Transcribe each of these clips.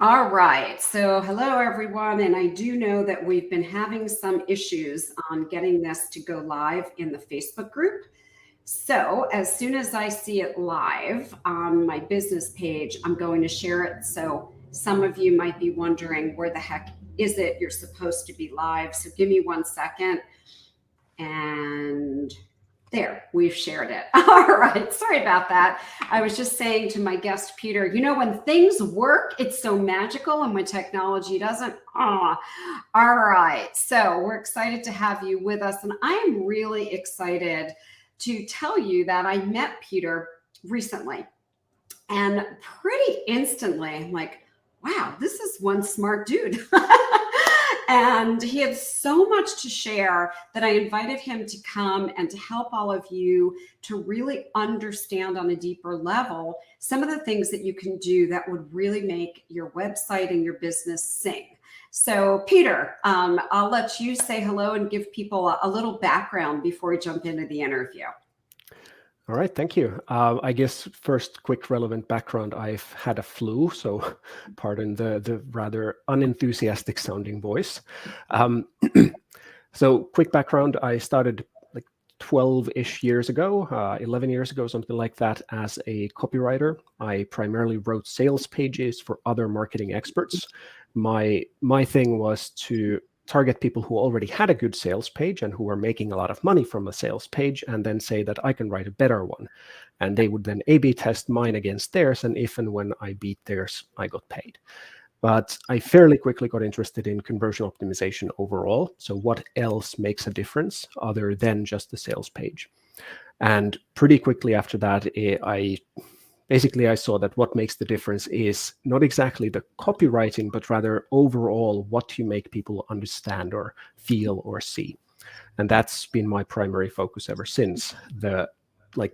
All right. So, hello, everyone. And I do know that we've been having some issues on getting this to go live in the Facebook group. So, as soon as I see it live on my business page, I'm going to share it. So, some of you might be wondering where the heck is it? You're supposed to be live. So, give me 1 second. And there, we've shared it. All right. Sorry about that. I was just saying to my guest, Peter, when things work, it's so magical. And when technology doesn't, all right. So we're excited to have you with us. And I am really excited to tell you that I met Peter recently. And pretty instantly, I'm like, wow, this is one smart dude. And he had so much to share that I invited him to come and to help all of you to really understand on a deeper level some of the things that you can do that would really make your website and your business sing. So, Peter, I'll let you say hello and give people a little background before we jump into the interview. All right, thank you. I guess first, quick relevant background. I've had a flu, so pardon the rather unenthusiastic sounding voice. So quick background, I started like 12-ish years ago, 11 years ago, something like that, as a copywriter. I primarily wrote sales pages for other marketing experts. My thing was to target people who already had a good sales page and who were making a lot of money from a sales page, and then say that I can write a better one. And they would then A/B test mine against theirs, and if and when I beat theirs, I got paid. But I fairly quickly got interested in conversion optimization overall. So what else makes a difference other than just the sales page? And pretty quickly after that, I saw that what makes the difference is not exactly the copywriting, but rather overall what you make people understand or feel or see. And that's been my primary focus ever since.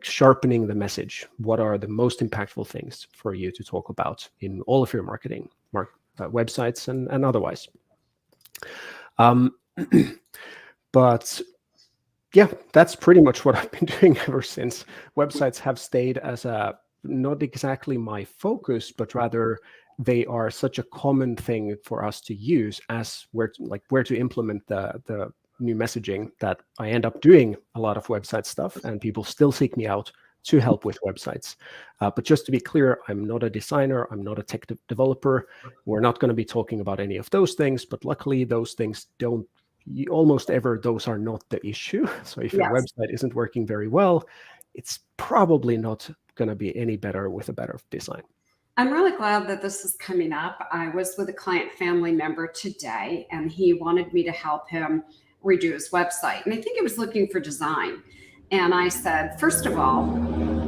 Sharpening the message. What are the most impactful things for you to talk about in all of your marketing, websites and otherwise? But yeah, that's pretty much what I've been doing ever since. Websites have stayed as not exactly my focus, but rather they are such a common thing for us to use as where to implement the new messaging, that I end up doing a lot of website stuff, and people still seek me out to help with websites. But just to be clear, I'm not a designer, I'm not a tech developer. We're not going to be talking about any of those things, but luckily those things almost ever, those are not the issue. So if your website isn't working very well, it's probably not going to be any better with a better design. I'm really glad that this is coming up. I was with a client family member today, and he wanted me to help him redo his website. And I think he was looking for design. And I said, first of all,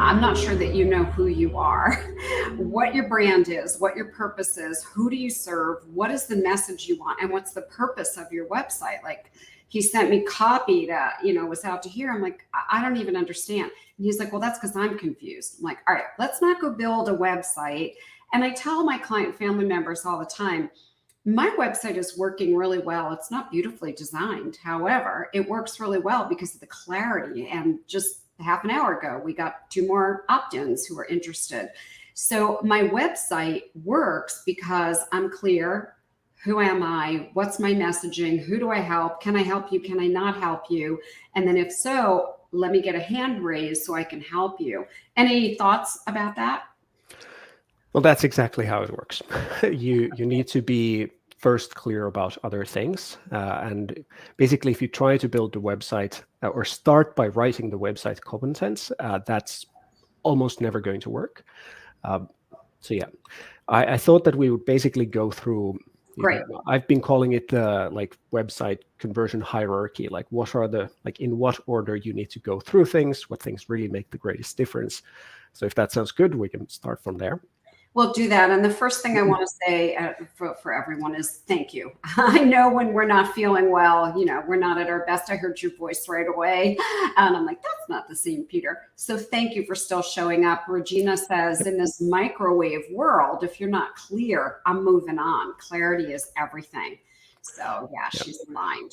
I'm not sure that you know who you are, what your brand is, what your purpose is, who do you serve, what is the message you want, and what's the purpose of your website. Like, he sent me copy that, was out to here. I'm like, I don't even understand. And he's like, well, that's because I'm confused. I'm like, all right, let's not go build a website. And I tell my client family members all the time, my website is working really well. It's not beautifully designed. However, it works really well because of the clarity. And just half an hour ago, we got 2 more opt-ins who are interested. So my website works because I'm clear. Who am I? What's my messaging? Who do I help? Can I help you? Can I not help you? And then if so, let me get a hand raised so I can help you. Any thoughts about that? Well, that's exactly how it works. You need to be first clear about other things. And basically, if you try to build the website or start by writing the website common sense, that's almost never going to work. So yeah, I thought that we would basically go through. Great. I've been calling it the website conversion hierarchy. What are in what order you need to go through things, what things really make the greatest difference. So if that sounds good, we can start from there. We'll do that. And the first thing I want to say for everyone is thank you. I know when we're not feeling well, we're not at our best. I heard your voice right away. And I'm like, that's not the same Peter. So thank you for still showing up. Regina says, in this microwave world, if you're not clear, I'm moving on. Clarity is everything. So yeah, she's aligned.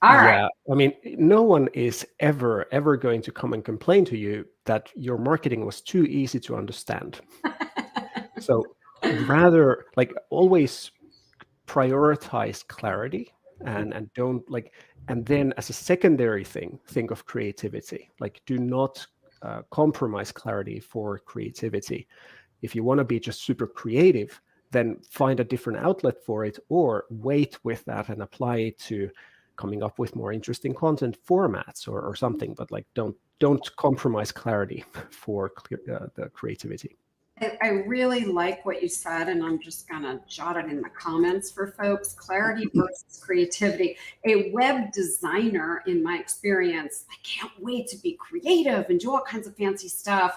All right. Yeah, I mean, no one is ever going to come and complain to you that your marketing was too easy to understand. So rather like always prioritize clarity and don't like, and then as a secondary thing, think of creativity. Like do not compromise clarity for creativity. If you want to be just super creative, then find a different outlet for it, or wait with that and apply it to coming up with more interesting content formats or something. But like don't compromise clarity for the creativity. I really like what you said, and I'm just going to jot it in the comments for folks. Clarity versus creativity. A web designer, in my experience, I can't wait to be creative and do all kinds of fancy stuff.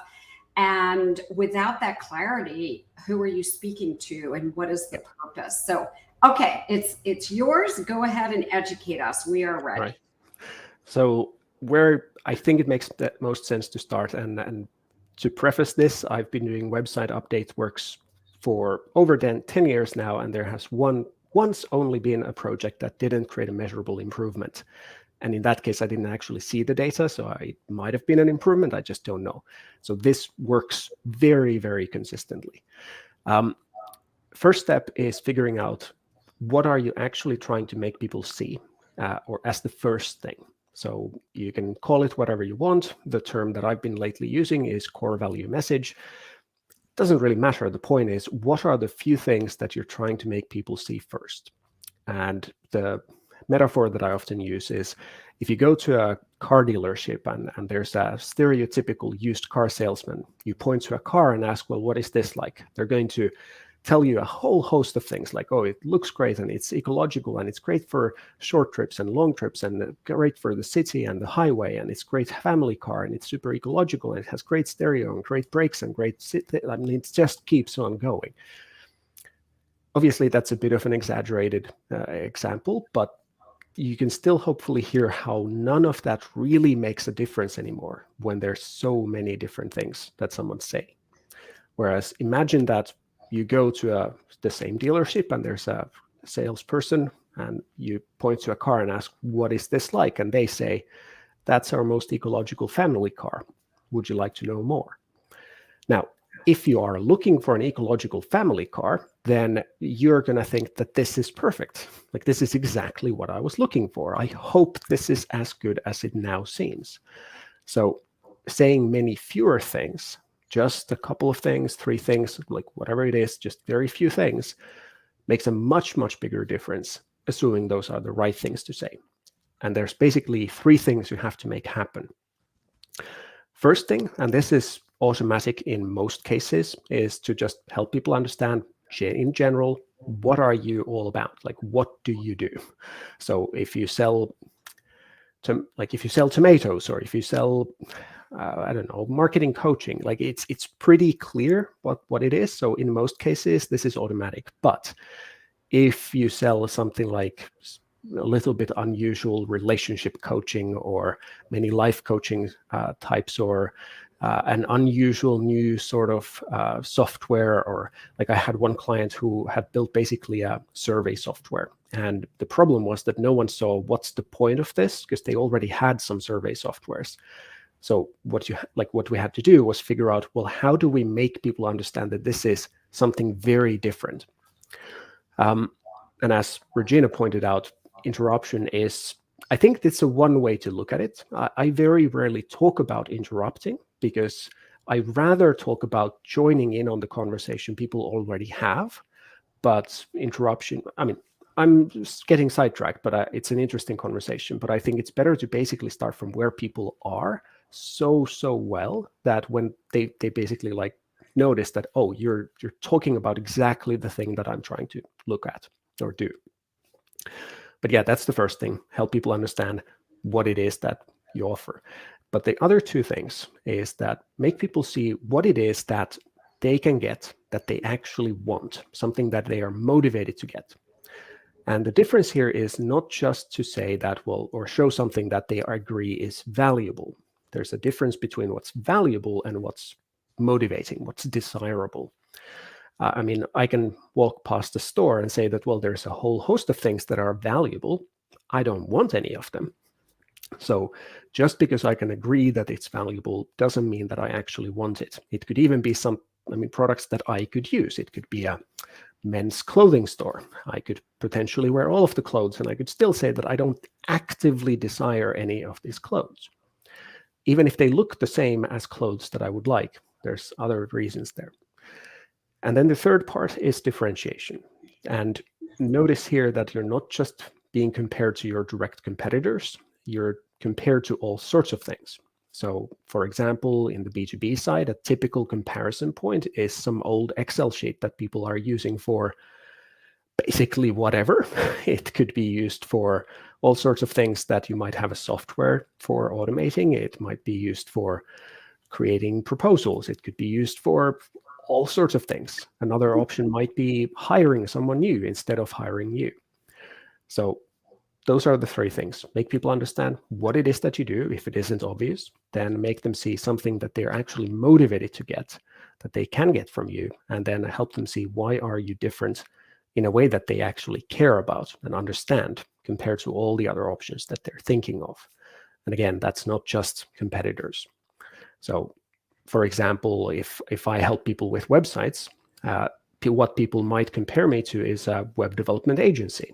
And without that clarity, who are you speaking to and what is the purpose? So, okay, it's yours. Go ahead and educate us. We are ready. Right. So where I think it makes the most sense to start, and to preface this, I've been doing website update works for over 10 years now, and there has once only been a project that didn't create a measurable improvement. And in that case, I didn't actually see the data, so it might have been an improvement, I just don't know. So this works very, very consistently. First step is figuring out what are you actually trying to make people see, or as the first thing. So you can call it whatever you want. The term that I've been lately using is core value message. Doesn't really matter. The point is, what are the few things that you're trying to make people see first? And the metaphor that I often use is, if you go to a car dealership and there's a stereotypical used car salesman, you point to a car and ask, well, what is this like? They're going to tell you a whole host of things like, oh, it looks great and it's ecological and it's great for short trips and long trips and great for the city and the highway, and it's great family car and it's super ecological and it has great stereo and great brakes and great I mean, it just keeps on going. Obviously, that's a bit of an exaggerated example, but you can still hopefully hear how none of that really makes a difference anymore when there's so many different things that someone's saying. Whereas imagine that you go to the same dealership and there's a salesperson and you point to a car and ask, what is this like? And they say, that's our most ecological family car. Would you like to know more? Now, if you are looking for an ecological family car, then you're going to think that this is perfect. Like, this is exactly what I was looking for. I hope this is as good as it now seems. So saying many fewer things, just a couple of things, 3 things, like whatever it is, just very few things, makes a much, much bigger difference, assuming those are the right things to say. And there's basically 3 things you have to make happen. First thing, and this is automatic in most cases, is to just help people understand in general, what are you all about? Like, what do you do? So if you sell tomatoes, or if you sell I don't know, marketing coaching, like it's pretty clear what it is. So in most cases, this is automatic. But if you sell something like a little bit unusual relationship coaching or many life coaching types, or an unusual new sort of software, or like I had one client who had built basically a survey software. And the problem was that no one saw what's the point of this, because they already had some survey softwares. So what we had to do was figure out, well, how do we make people understand that this is something very different? And as Regina pointed out, interruption is, I think it's a one way to look at it. I very rarely talk about interrupting, because I rather talk about joining in on the conversation people already have. But interruption, I mean, I'm just getting sidetracked, but it's an interesting conversation. But I think it's better to basically start from where people are so well that when they basically like notice that, oh, you're talking about exactly the thing that I'm trying to look at or do. But yeah, that's the first thing. Help people understand what it is that you offer. But the other 2 things is that make people see what it is that they can get, that they actually want, something that they are motivated to get. And the difference here is not just to say that, well, or show something that they agree is valuable. There's a difference between what's valuable and what's motivating, what's desirable. I mean, I can walk past the store and say that, well, there's a whole host of things that are valuable. I don't want any of them. So just because I can agree that it's valuable doesn't mean that I actually want it. It could even be I mean, products that I could use. It could be a men's clothing store. I could potentially wear all of the clothes, and I could still say that I don't actively desire any of these clothes. Even if they look the same as clothes that I would like, there's other reasons there. And then the third part is differentiation. And notice here that you're not just being compared to your direct competitors, you're compared to all sorts of things. So, for example, in the B2B side, a typical comparison point is some old Excel sheet that people are using for basically whatever. It could be used for all sorts of things that you might have a software for automating. It might be used for creating proposals. It could be used for all sorts of things. Another option might be hiring someone new instead of hiring you. So those are the three things. Make people understand what it is that you do. If it isn't obvious, then make them see something that they're actually motivated to get, that they can get from you, and then help them see why are you different in a way that they actually care about and understand compared to all the other options that they're thinking of. And again, that's not just competitors. So, for example, if I help people with websites, what people might compare me to is a web development agency.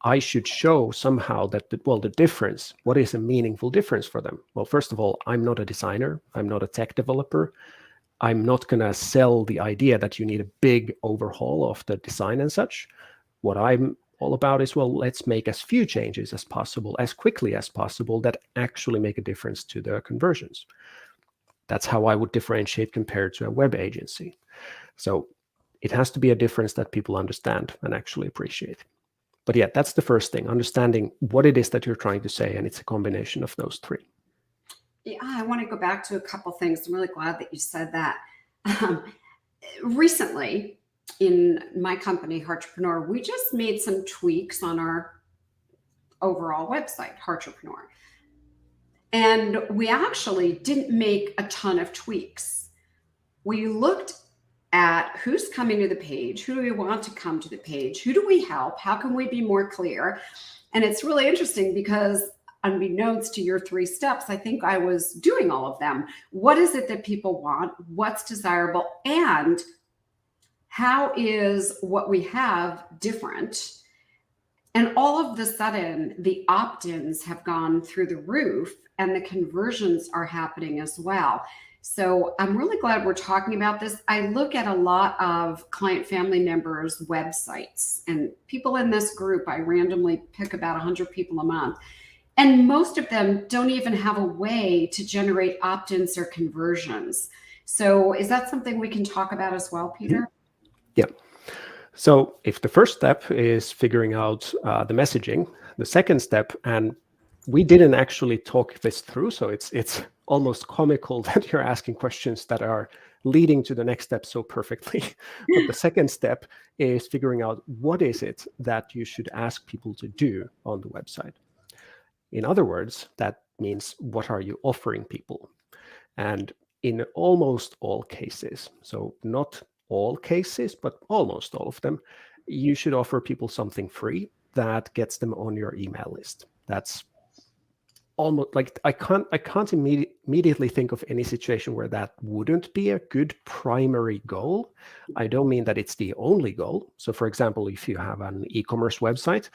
I should show somehow that, the difference, what is a meaningful difference for them? Well, first of all, I'm not a designer. I'm not a tech developer. I'm not going to sell the idea that you need a big overhaul of the design and such. What I'm all about is, well, let's make as few changes as possible, as quickly as possible, that actually make a difference to the conversions. That's how I would differentiate compared to a web agency. So it has to be a difference that people understand and actually appreciate. But yeah, that's the first thing, understanding what it is that you're trying to say, and it's a combination of those three. Yeah, I want to go back to a couple things. I'm really glad that you said that. Recently, in my company, Entrepreneur, we just made some tweaks on our overall website, Entrepreneur. And we actually didn't make a ton of tweaks. We looked at who's coming to the page, who do we want to come to the page, who do we help, how can we be more clear? And it's really interesting because unbeknownst to your 3 steps, I think I was doing all of them. What is it that people want? What's desirable? And how is what we have different? And all of a sudden, the opt-ins have gone through the roof and the conversions are happening as well. So I'm really glad we're talking about this. I look at a lot of client family members' websites, and people in this group, I randomly pick about 100 people a month. And most of them don't even have a way to generate opt-ins or conversions. So is that something we can talk about as well, Peter? Yeah. So if the first step is figuring out the messaging, the second step, and we didn't actually talk this through, so it's almost comical that you're asking questions that are leading to the next step so perfectly. But the second step is figuring out what is it that you should ask people to do on the website. In other words, that means what are you offering people? And in almost all cases, so not all cases, but almost all of them, you should offer people something free that gets them on your email list. That's almost like I can't immediately think of any situation where that wouldn't be a good primary goal. I don't mean that it's the only goal. So for example, if you have an e-commerce website,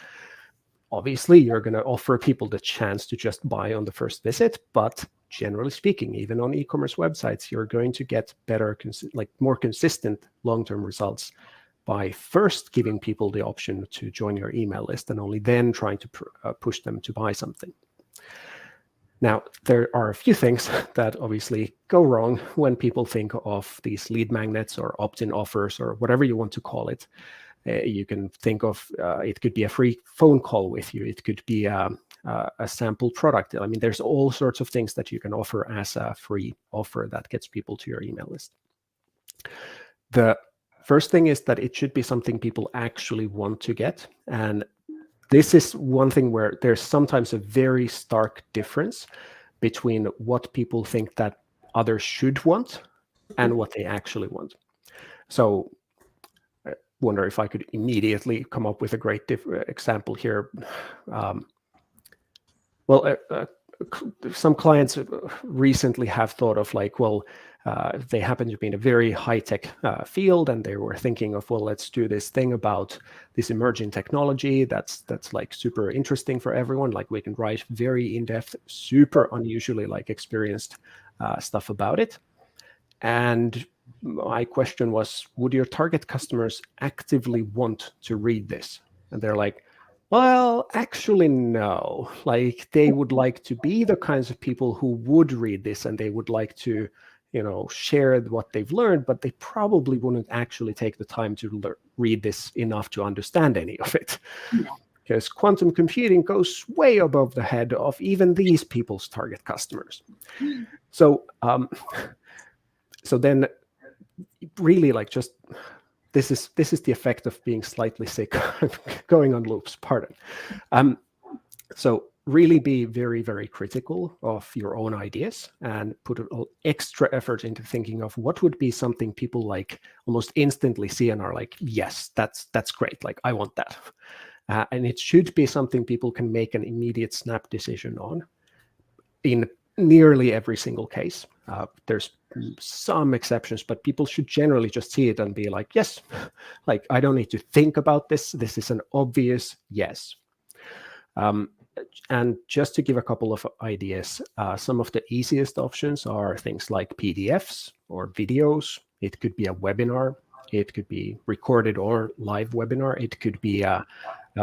obviously you're going to offer people the chance to just buy on the first visit, but generally speaking, even on e-commerce websites, you're going to get better, more consistent long-term results by first giving people the option to join your email list and only then trying to push them to buy something. Now, there are a few things that obviously go wrong when people think of these lead magnets or opt-in offers or whatever you want to call it. You can think of it could be a free phone call with you. It could be a sample product. I mean, there's all sorts of things that you can offer as a free offer that gets people to your email list. The first thing is that it should be something people actually want to get. And this is one thing where there's sometimes a very stark difference between what people think that others should want and what they actually want. So I wonder if I could immediately come up with a great example here. Some clients recently have thought of They happen to be in a very high-tech field, and they were thinking of, well, let's do this thing about this emerging technology that's like super interesting for everyone. Like we can write very in-depth, super unusually like experienced stuff about it. And my question was, would your target customers actively want to read this? And they're like, well, actually, no. Like they would like to be the kinds of people who would read this, and they would like to, share what they've learned, but they probably wouldn't actually take the time to read this enough to understand any of it. Because quantum computing goes way above the head of even these people's target customers. So, so then really like just this is the effect of being slightly sick, going on loops, pardon. So really be very, very critical of your own ideas and put an extra effort into thinking of what would be something people like almost instantly see and are like, yes, that's great. Like I want that. And it should be something people can make an immediate snap decision on in nearly every single case. There's some exceptions, but people should generally just see it and be like, yes, like I don't need to think about this. This is an obvious yes. And just to give a couple of ideas, some of the easiest options are things like PDFs or videos. It could be a webinar. It could be recorded or live webinar. It could be a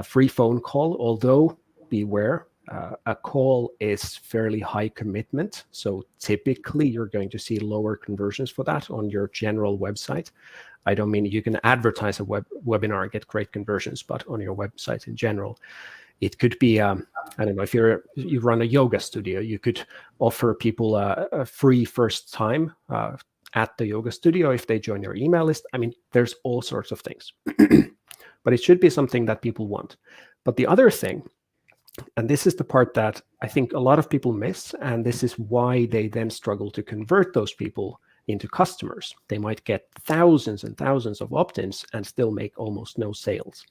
free phone call, although beware, a call is fairly high commitment. So typically you're going to see lower conversions for that on your general website. I don't mean you can advertise a webinar and get great conversions, but on your website in general. It could be, I don't know, if you run a yoga studio, you could offer people a free first time at the yoga studio if they join your email list. I mean, there's all sorts of things, but it should be something that people want. But the other thing, and this is the part that I think a lot of people miss, and this is why they then struggle to convert those people into customers. They might get thousands and thousands of opt-ins and still make almost no sales.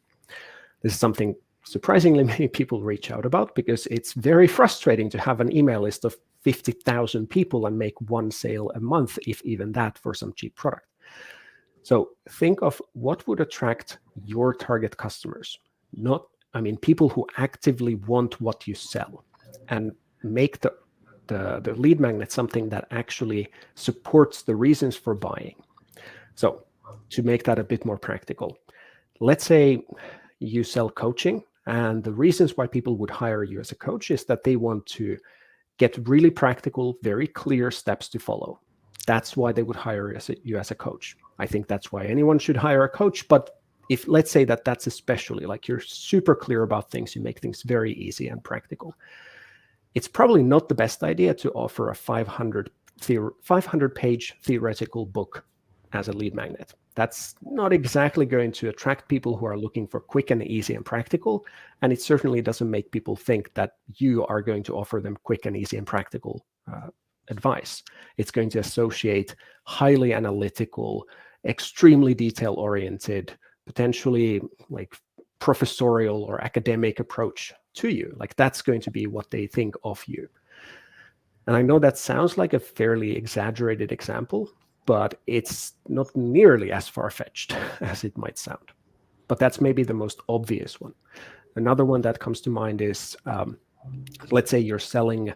This is something surprisingly many people reach out about, because it's very frustrating to have an email list of 50,000 people and make one sale a month, if even that, for some cheap product. So think of what would attract your target customers, people who actively want what you sell, and make the lead magnet something that actually supports the reasons for buying. So to make that a bit more practical, let's say you sell coaching, and the reasons why people would hire you as a coach is that they want to get really practical, very clear steps to follow. That's why they would hire you as a coach. I think that's why anyone should hire a coach. But if let's say that's especially like you're super clear about things, you make things very easy and practical, it's probably not the best idea to offer a 500-page theoretical book as a lead magnet. That's not exactly going to attract people who are looking for quick and easy and practical. And it certainly doesn't make people think that you are going to offer them quick and easy and practical advice. It's going to associate highly analytical, extremely detail-oriented, potentially like professorial or academic approach to you. Like that's going to be what they think of you. And I know that sounds like a fairly exaggerated example, but it's not nearly as far-fetched as it might sound. But that's maybe the most obvious one. Another one that comes to mind is, let's say you're selling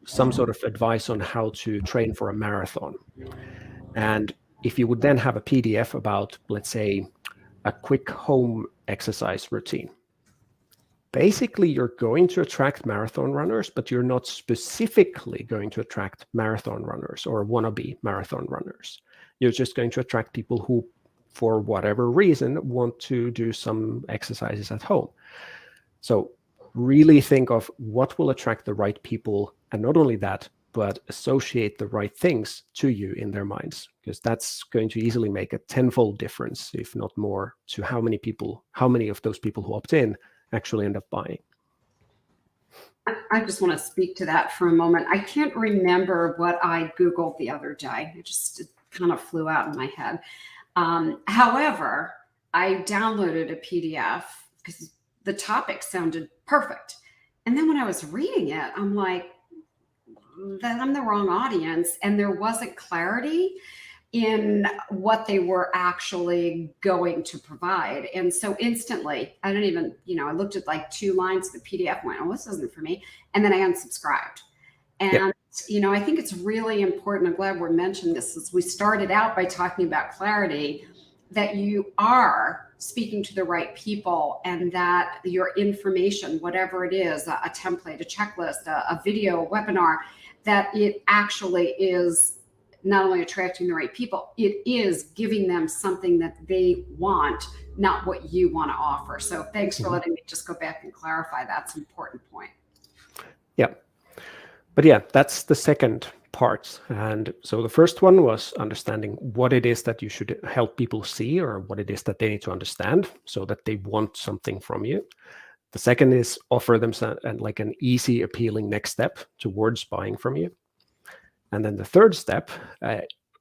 some sort of advice on how to train for a marathon. And if you would then have a PDF about, let's say, a quick home exercise routine, basically you're going to attract marathon runners, but you're not specifically going to attract marathon runners or wannabe marathon runners. You're just going to attract people who, for whatever reason, want to do some exercises at home. So really think of what will attract the right people, and not only that, but associate the right things to you in their minds, because that's going to easily make a tenfold difference, if not more, to how many of those people who opt in actually end up buying. I just want to speak to that for a moment. I can't remember what I Googled the other day. It just kind of flew out in my head. However, I downloaded a PDF because the topic sounded perfect. And then when I was reading it, I'm like, that I'm the wrong audience, and there wasn't clarity in what they were actually going to provide. And so instantly, I don't even, I looked at like 2 lines of the PDF, went, oh, this isn't for me. And then I unsubscribed. Yep. And, I think it's really important. I'm glad we're mentioning this, as we started out by talking about clarity, that you are speaking to the right people, and that your information, whatever it is, a template, a checklist, a video, a webinar, that it actually is not only attracting the right people, it is giving them something that they want, not what you want to offer. So thanks for letting me just go back and clarify. That's an important point. Yeah. But yeah, that's the second part. And so the first one was understanding what it is that you should help people see, or what it is that they need to understand so that they want something from you. The second is offer them like an easy, appealing next step towards buying from you. And then the third step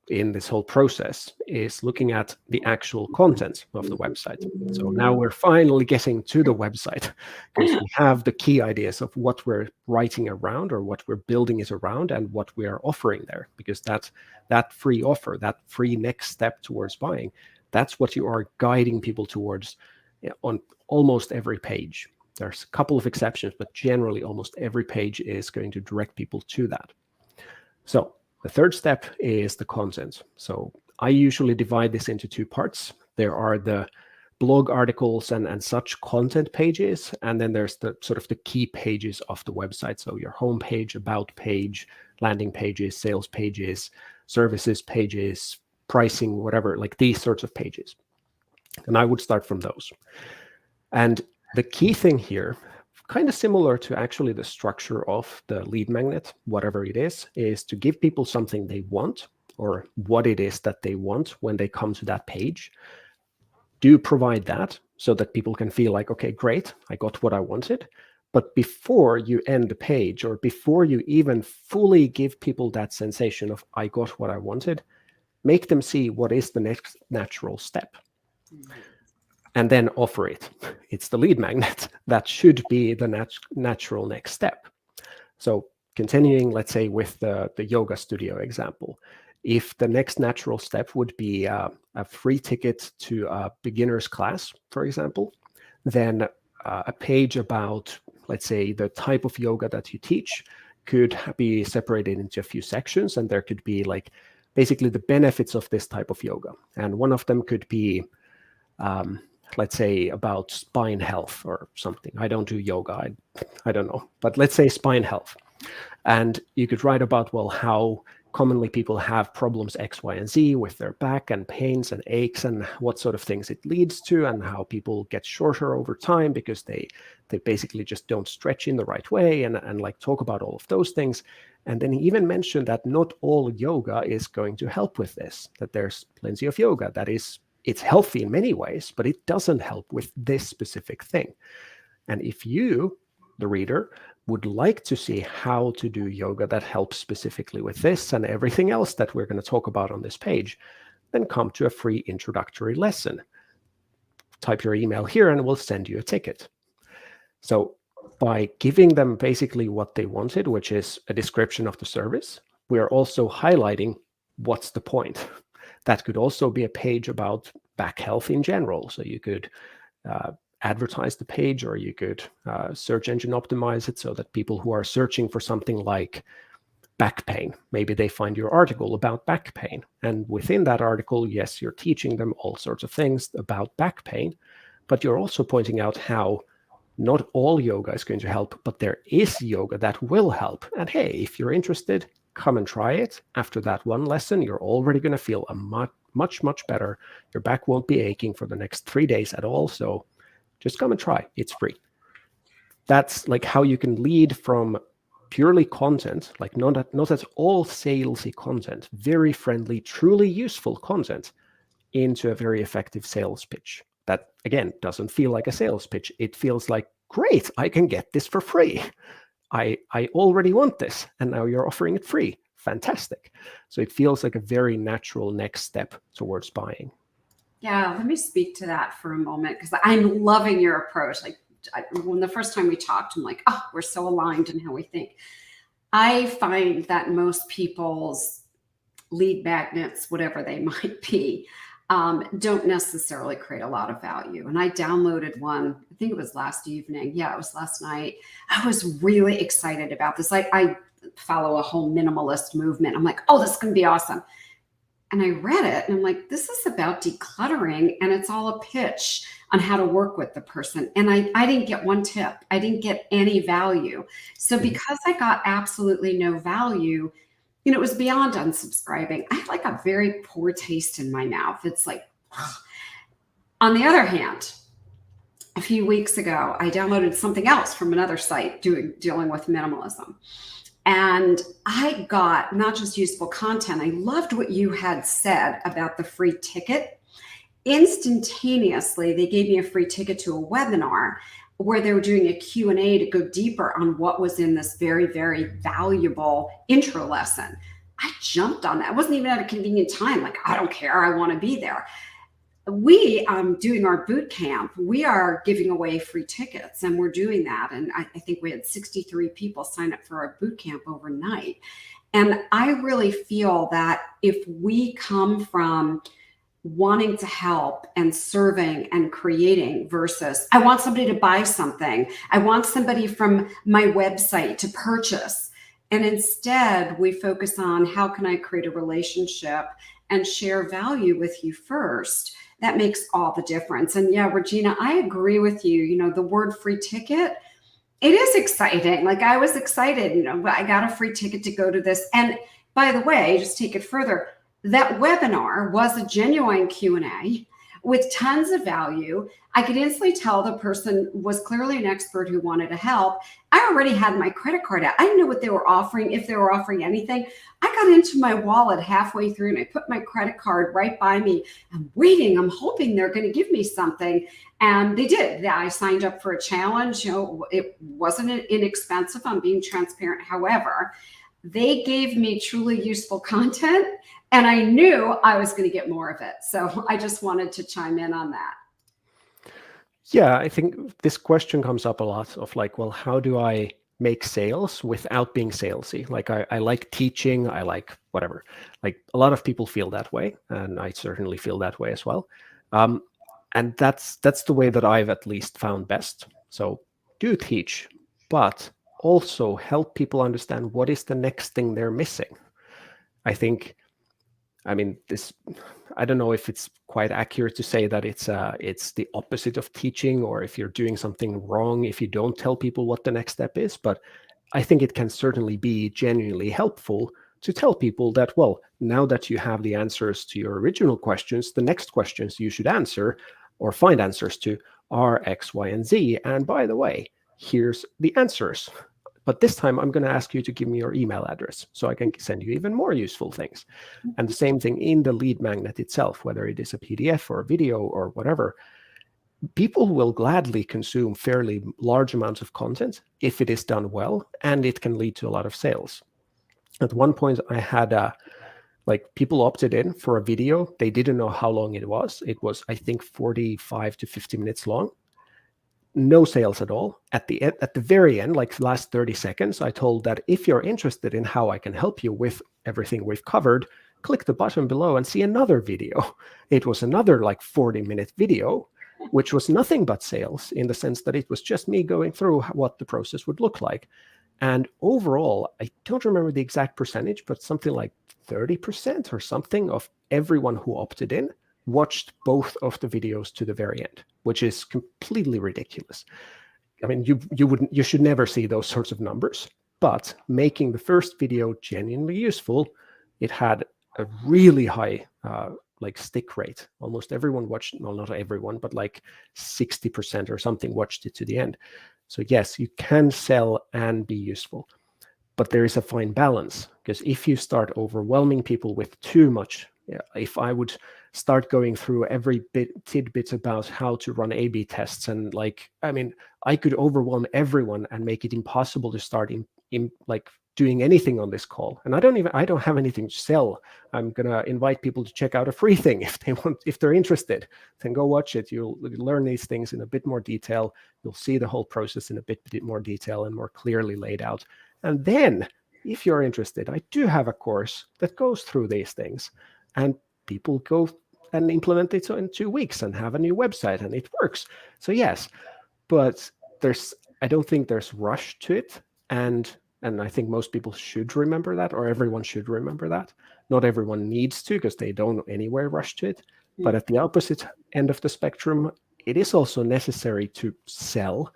in this whole process is looking at the actual content of the website. So now we're finally getting to the website, because we have the key ideas of what we're writing around, or what we're building it around, and what we are offering there. Because that free offer, that free next step towards buying, that's what you are guiding people towards on almost every page. There's a couple of exceptions, but generally almost every page is going to direct people to that. So the third step is the content. So I usually divide this into 2 parts. There are the blog articles and such content pages, and then there's the sort of the key pages of the website. So your homepage, about page, landing pages, sales pages, services pages, pricing, whatever, like these sorts of pages. And I would start from those. And the key thing here, kind of similar to actually the structure of the lead magnet, whatever it is to give people something they want, or what it is that they want when they come to that page. Do provide that so that people can feel like, okay, great, I got what I wanted. But before you end the page, or before you even fully give people that sensation of I got what I wanted, make them see what is the next natural step. And then offer it. It's the lead magnet. That should be the natural next step. So continuing, let's say, with the yoga studio example, if the next natural step would be a free ticket to a beginner's class, for example, then a page about, let's say, the type of yoga that you teach could be separated into a few sections, and there could be like basically the benefits of this type of yoga. And one of them could be let's say about spine health or something. I don't do yoga. I don't know. But let's say spine health. And you could write about, well, how commonly people have problems X, Y, and Z with their back, and pains and aches, and what sort of things it leads to, and how people get shorter over time because they basically just don't stretch in the right way, and like talk about all of those things. And then he even mentioned that not all yoga is going to help with this, that there's plenty of yoga that it's healthy in many ways, but it doesn't help with this specific thing. And if you, the reader, would like to see how to do yoga that helps specifically with this and everything else that we're going to talk about on this page, then come to a free introductory lesson. Type your email here and we'll send you a ticket. So by giving them basically what they wanted, which is a description of the service, we are also highlighting what's the point. That could also be a page about back health in general. So you could advertise the page, or you could search engine optimize it so that people who are searching for something like back pain, maybe they find your article about back pain. And within that article, yes, you're teaching them all sorts of things about back pain, but you're also pointing out how not all yoga is going to help, but there is yoga that will help. And hey, if you're interested, come and try it. After that one lesson, you're already going to feel a much better. Your back won't be aching for the next 3 days at all. So just come and try. It's free. That's like how you can lead from purely content, like not at all salesy content, very friendly, truly useful content, into a very effective sales pitch. That, again, doesn't feel like a sales pitch. It feels like, great, I can get this for free. I already want this, and now you're offering it free. Fantastic. So it feels like a very natural next step towards buying. Yeah, let me speak to that for a moment, because I'm loving your approach. Like when the first time we talked, I'm like, oh, we're so aligned in how we think. I find that most people's lead magnets, whatever they might be, don't necessarily create a lot of value. And I downloaded one, I think it was last evening. Yeah, it was last night. I was really excited about this. I follow a whole minimalist movement. I'm like, oh, this is going to be awesome. And I read it and I'm like, this is about decluttering, and it's all a pitch on how to work with the person. And I didn't get one tip. I didn't get any value. So because I got absolutely no value, it was beyond unsubscribing. I had like a very poor taste in my mouth. It's like, ugh. On the other hand, a few weeks ago, I downloaded something else from another site dealing with minimalism. And I got not just useful content. I loved what you had said about the free ticket. Instantaneously, they gave me a free ticket to a webinar where they were doing a Q&A to go deeper on what was in this very, very valuable intro lesson. I jumped on that. It wasn't even at a convenient time. Like, I don't care. I want to be there. We, doing our boot camp, we are giving away free tickets, and we're doing that. And I think we had 63 people sign up for our boot camp overnight. And I really feel that if we come from wanting to help and serving and creating versus I want somebody to buy something, I want somebody from my website to purchase, and instead we focus on how can I create a relationship and share value with you first, that makes all the difference. And yeah, Regina, I agree with you. The word free ticket, it is exciting. Like, I was excited, I got a free ticket to go to this. And by the way, just take it further, that webinar was a genuine Q&A with tons of value. I could instantly tell the person was clearly an expert who wanted to help. I already had my credit card out. I didn't know what they were offering, if they were offering anything. I got into my wallet halfway through and I put my credit card right by me. I'm waiting. I'm hoping they're going to give me something. And they did. I signed up for a challenge. It wasn't inexpensive. I'm being transparent. However, they gave me truly useful content, and I knew I was going to get more of it. So I just wanted to chime in on that. Yeah, I think this question comes up a lot of like, well, how do I make sales without being salesy? Like, I like teaching, I like whatever. Like, a lot of people feel that way, and I certainly feel that way as well. And that's the way that I've at least found best. So do teach, but also help people understand what is the next thing they're missing. I don't know if it's quite accurate to say that it's the opposite of teaching, or if you're doing something wrong if you don't tell people what the next step is. But I think it can certainly be genuinely helpful to tell people that, well, now that you have the answers to your original questions, the next questions you should answer or find answers to are X, Y, and Z. And by the way, here's the answers. But this time I'm going to ask you to give me your email address so I can send you even more useful things. And the same thing in the lead magnet itself, whether it is a PDF or a video or whatever. People will gladly consume fairly large amounts of content if it is done well, and it can lead to a lot of sales. At one point, I had people opted in for a video. They didn't know how long it was. It was, I think, 45 to 50 minutes long. No sales at all. At the very end, like the last 30 seconds, I told that if you're interested in how I can help you with everything we've covered, click the button below and see another video. It was another 40-minute video, which was nothing but sales, in the sense that it was just me going through what the process would look like. And overall, I don't remember the exact percentage, but something like 30% or something of everyone who opted in watched both of the videos to the very end, which is completely ridiculous. I mean, you should never see those sorts of numbers, but making the first video genuinely useful, it had a really high stick rate. Almost everyone watched, well, not everyone, but 60% or something watched it to the end. So yes, you can sell and be useful, but there is a fine balance, because if you start overwhelming people with too much, if I would start going through every tidbit about how to run A/B tests, and I could overwhelm everyone and make it impossible to start doing anything on this call. And I don't have anything to sell. I'm gonna invite people to check out a free thing if they're interested. Then go watch it. You'll learn these things in a bit more detail. You'll see the whole process in a bit more detail and more clearly laid out. And then if you're interested, I do have a course that goes through these things, and people go and implement it in 2 weeks and have a new website, and it works. So yes, but I don't think there's rush to it, and I think most people should remember that, or everyone should remember that. Not everyone needs to, because they don't anywhere rush to it. But at the opposite end of the spectrum, it is also necessary to sell.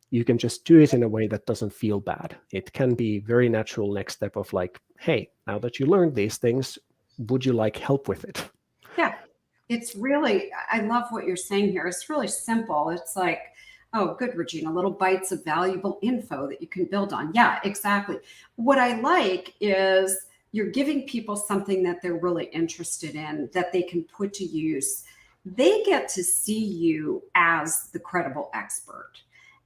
You can just do it in a way that doesn't feel bad. It can be very natural next step of like, hey, now that you learned these things, would you like help with it? Yeah, it's really, I love what you're saying here. It's really simple. It's like, oh, good, Regina, little bites of valuable info that you can build on. Yeah, exactly. What I like is you're giving people something that they're really interested in, that they can put to use. They get to see you as the credible expert.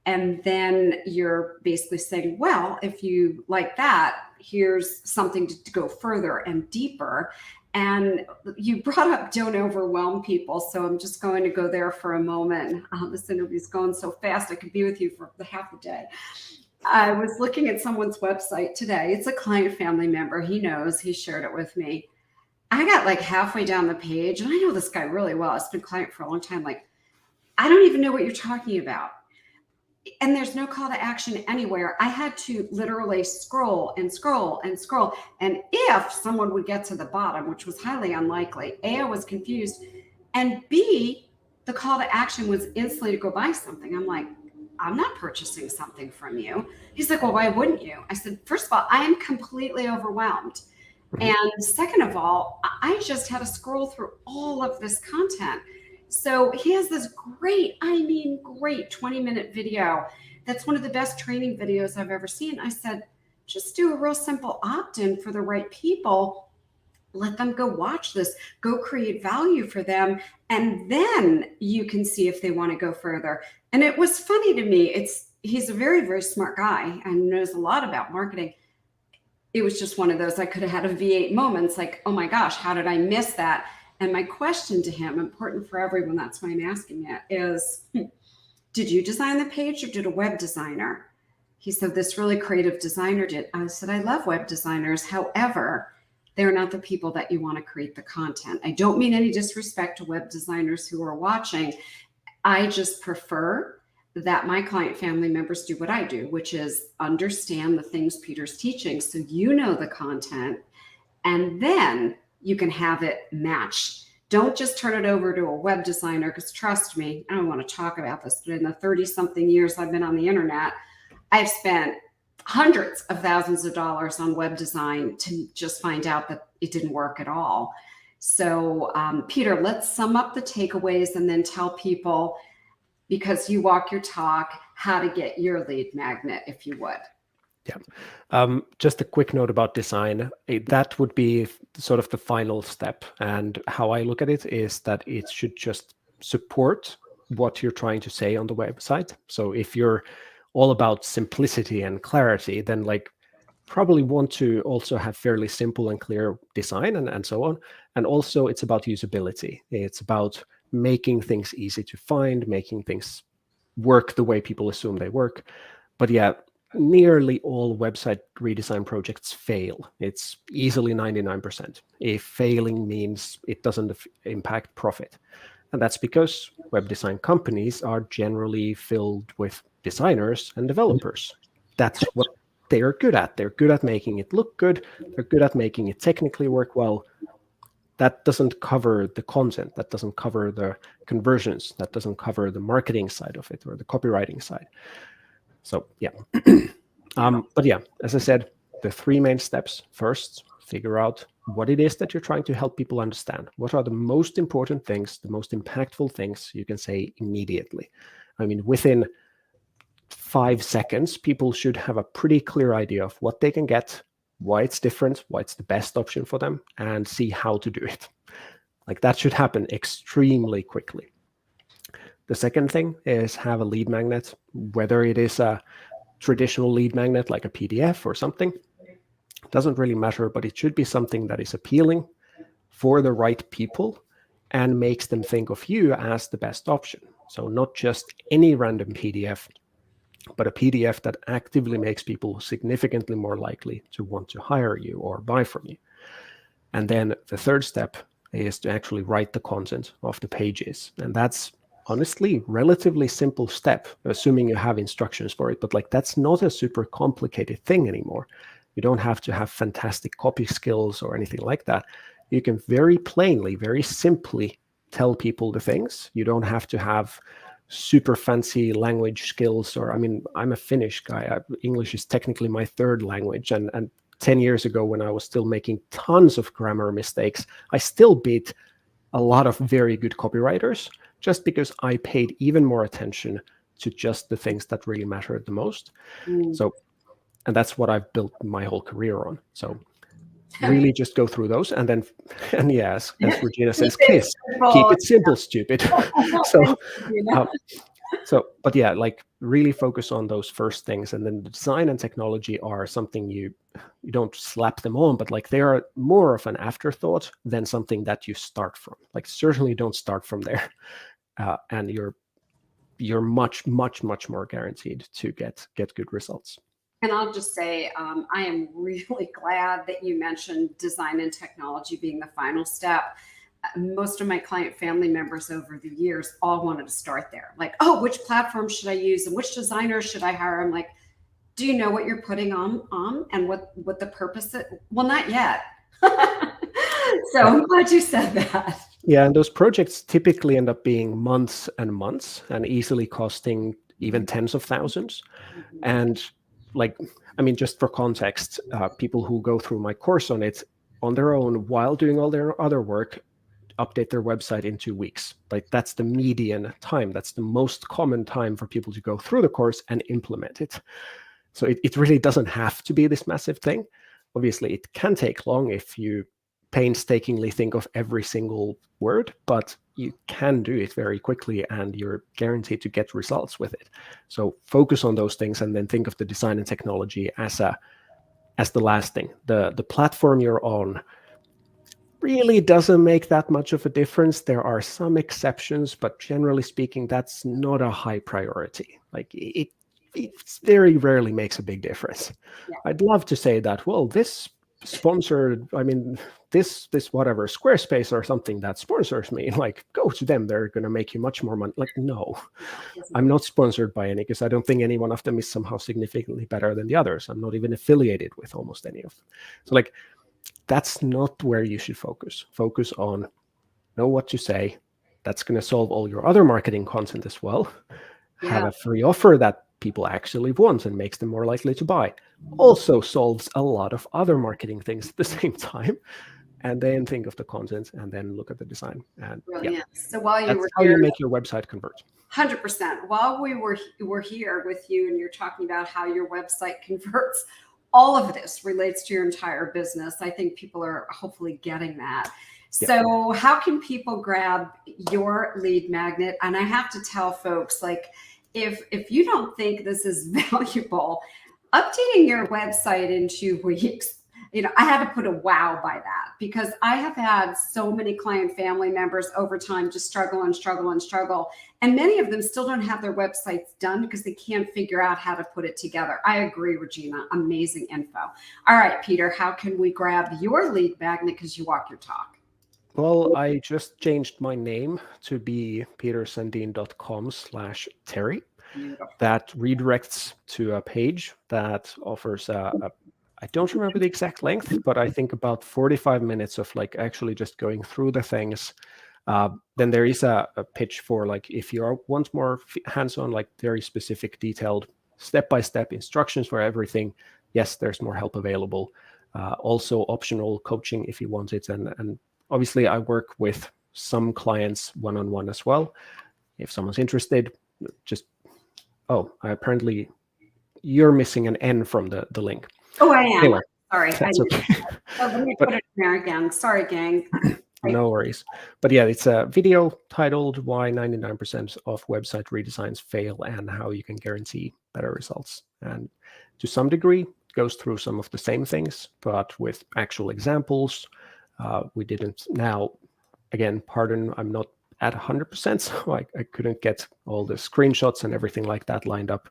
And then you're basically saying, well, if you like that, here's something to go further and deeper. And you brought up don't overwhelm people. So I'm just going to go there for a moment. This interview's going so fast. I could be with you for the half a day. I was looking at someone's website today. It's a client family member. He knows, he shared it with me. I got like halfway down the page, and I know this guy really well. It's been a client for a long time. Like, I don't even know what you're talking about. And there's no call to action anywhere. I had to literally scroll and scroll and scroll. And if someone would get to the bottom, which was highly unlikely, A, I was confused, and B, the call to action was instantly to go buy something. I'm like, I'm not purchasing something from you. He's like, well, why wouldn't you? I said, first of all, I am completely overwhelmed. And second of all, I just had to scroll through all of this content. So he has this great 20-minute video. That's one of the best training videos I've ever seen. I said, just do a real simple opt-in for the right people. Let them go watch this, go create value for them. And then you can see if they want to go further. And it was funny to me. He's a very, very smart guy and knows a lot about marketing. It was just one of those, I could have had a V8 moments like, oh my gosh, how did I miss that? And my question to him, important for everyone, that's why I'm asking it, is, did you design the page or did a web designer? He said, this really creative designer did. I said, I love web designers. However, they're not the people that you want to create the content. I don't mean any disrespect to web designers who are watching. I just prefer that my client family members do what I do, which is understand the things Peter's teaching so you know the content, and then you can have it match. Don't just turn it over to a web designer, because trust me, I don't want to talk about this, but in the 30-something years I've been on the internet, I've spent hundreds of thousands of dollars on web design to just find out that it didn't work at all. So Peter, let's sum up the takeaways and then tell people, because you walk your talk, how to get your lead magnet, if you would. Yeah. Just a quick note about design. That would be sort of the final step. And how I look at it is that it should just support what you're trying to say on the website. So if you're all about simplicity and clarity, then like probably want to also have fairly simple and clear design and so on. And also it's about usability. It's about making things easy to find, making things work the way people assume they work. But yeah, nearly all website redesign projects fail. It's easily 99%. If failing means it doesn't impact profit. And that's because web design companies are generally filled with designers and developers. That's what they are good at. They're good at making it look good. They're good at making it technically work well. That doesn't cover the content. That doesn't cover the conversions. That doesn't cover the marketing side of it or the copywriting side. So yeah. But yeah, as I said, the 3 main steps. First, figure out what it is that you're trying to help people understand. What are the most important things, the most impactful things you can say immediately? I mean, within 5 seconds, people should have a pretty clear idea of what they can get, why it's different, why it's the best option for them, and see how to do it. Like that should happen extremely quickly. The second thing is have a lead magnet, whether it is a traditional lead magnet like a PDF or something. Doesn't really matter, but it should be something that is appealing for the right people and makes them think of you as the best option. So not just any random PDF, but a PDF that actively makes people significantly more likely to want to hire you or buy from you. And then the third step is to actually write the content of the pages. And that's honestly relatively simple step, assuming you have instructions for it. But like, that's not a super complicated thing anymore. You don't have to have fantastic copy skills or anything like that. You can very plainly, very simply tell people the things. You don't have to have super fancy language skills, or I mean, I'm a Finnish guy. English is technically my third language, and 10 years ago, when I was still making tons of grammar mistakes, I still beat a lot of very good copywriters just because I paid even more attention to just the things that really mattered the most. So, and that's what I've built my whole career on. So really just go through those, and then, and yes, as Regina says, Kiss, keep it simple, stupid. But yeah, like really focus on those first things, and then the design and technology are something you don't slap them on, but like they are more of an afterthought than something that you start from. Like certainly don't start from there, and you're much more guaranteed to get good results. And I'll just say, I am really glad that you mentioned design and technology being the final step. Most of my client family members over the years all wanted to start there. Like, oh, which platform should I use and which designer should I hire? I'm like, do you know what you're putting on and what the purpose is? Well, not yet. So I'm glad you said that. Yeah, and those projects typically end up being months and months and easily costing even tens of thousands. And like, I mean, just for context, people who go through my course on it on their own while doing all their other work update their website in 2 weeks. Like that's the median time. That's the most common time for people to go through the course and implement it. So it really doesn't have to be this massive thing. Obviously, it can take long if you painstakingly think of every single word, but you can do it very quickly and you're guaranteed to get results with it. So focus on those things and then think of the design and technology as the last thing. The platform you're on really doesn't make that much of a difference. There are some exceptions, but generally speaking, that's not a high priority. Like it very rarely makes a big difference. Yeah. I'd love to say that, well, this sponsored, I mean, this whatever, Squarespace or something that sponsors me, like go to them, they're going to make you much more money. Like, no, I'm not sponsored by any, because I don't think any one of them is somehow significantly better than the others. I'm not even affiliated with almost any of them. So like, that's not where you should focus. Focus on know what to say. That's going to solve all your other marketing content as well. Yeah. Have a free offer that people actually want and makes them more likely to buy. Also solves a lot of other marketing things at the same time. And then think of the content and then look at the design. And brilliant. Yeah. So while you that's were how here, you make your website convert. 100%. While we were here with you and you're talking about how your website converts, all of this relates to your entire business. I think people are hopefully getting that. Yeah. So how can people grab your lead magnet? And I have to tell folks, like, if you don't think this is valuable, updating your website in 2 weeks, you know, I had to put a wow by that, because I have had so many client family members over time just struggle. And many of them still don't have their websites done because they can't figure out how to put it together. I agree, Regina. Amazing info. All right, Peter, how can we grab your lead magnet because you walk your talk? Well, I just changed my name to be petersandeen.com/Terry. That redirects to a page that offers I don't remember the exact length, but I think about 45 minutes of like actually just going through the things. Then there is a pitch for like, if you want more hands-on, like very specific, detailed, step-by-step instructions for everything. Yes, there's more help available. Also optional coaching if you want it. And obviously I work with some clients one-on-one as well. If someone's interested, just, apparently you're missing an N from the link. Oh, I am. Anyway, sorry. That's okay. Let me put it in there again. Sorry, gang. No worries. But yeah, it's a video titled Why 99% of Website Redesigns Fail and How You Can Guarantee Better Results. And to some degree, it goes through some of the same things, but with actual examples. We didn't, now, again, pardon, I'm not at 100%, so I couldn't get all the screenshots and everything like that lined up.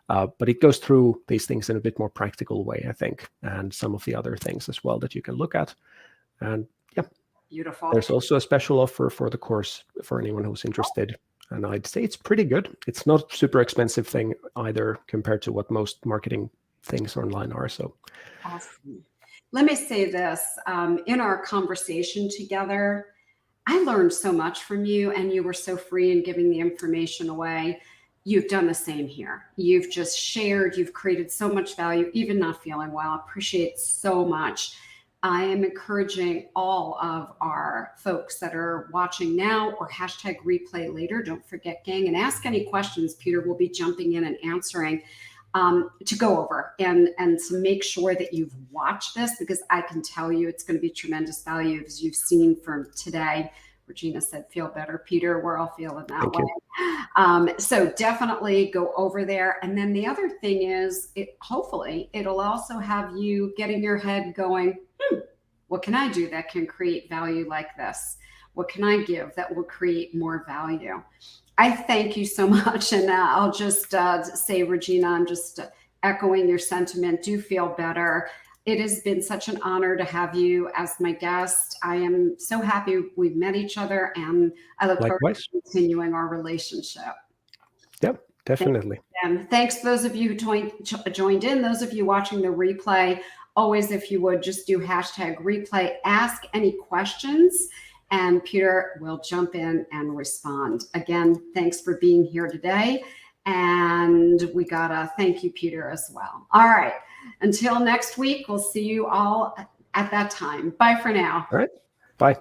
But it goes through these things in a bit more practical way, I think, and some of the other things as well that you can look at. And yeah, Beautiful. there's also a special offer for the course for anyone who's interested. And I'd say it's pretty good. It's not a super expensive thing either compared to what most marketing things online are. So Awesome. Let me say this, in our conversation together, I learned so much from you, and you were so free in giving the information away. You've done the same here. You've just shared, you've created so much value, even not feeling well. Appreciate so much. I am encouraging all of our folks that are watching now or hashtag replay later. Don't forget, gang, and ask any questions. Peter will be jumping in and answering. To go over and to make sure that you've watched this, because I can tell you it's going to be tremendous value, as you've seen from today. Regina said, feel better, Peter. We're all feeling that way. So definitely go over there. And then the other thing is, hopefully it'll also have you getting your head going, what can I do that can create value like this? What can I give that will create more value? I thank you so much. And I'll just say, Regina, I'm just echoing your sentiment. Do feel better. It has been such an honor to have you as my guest. I am so happy we've met each other, and I look forward to continuing our relationship. Yep, definitely. And thanks to those of you who joined in, those of you watching the replay. Always, if you would, just do hashtag replay, ask any questions, and Peter will jump in and respond. Again, thanks for being here today. And we gotta thank you, Peter, as well. All right. Until next week, we'll see you all at that time. Bye for now. All right. Bye.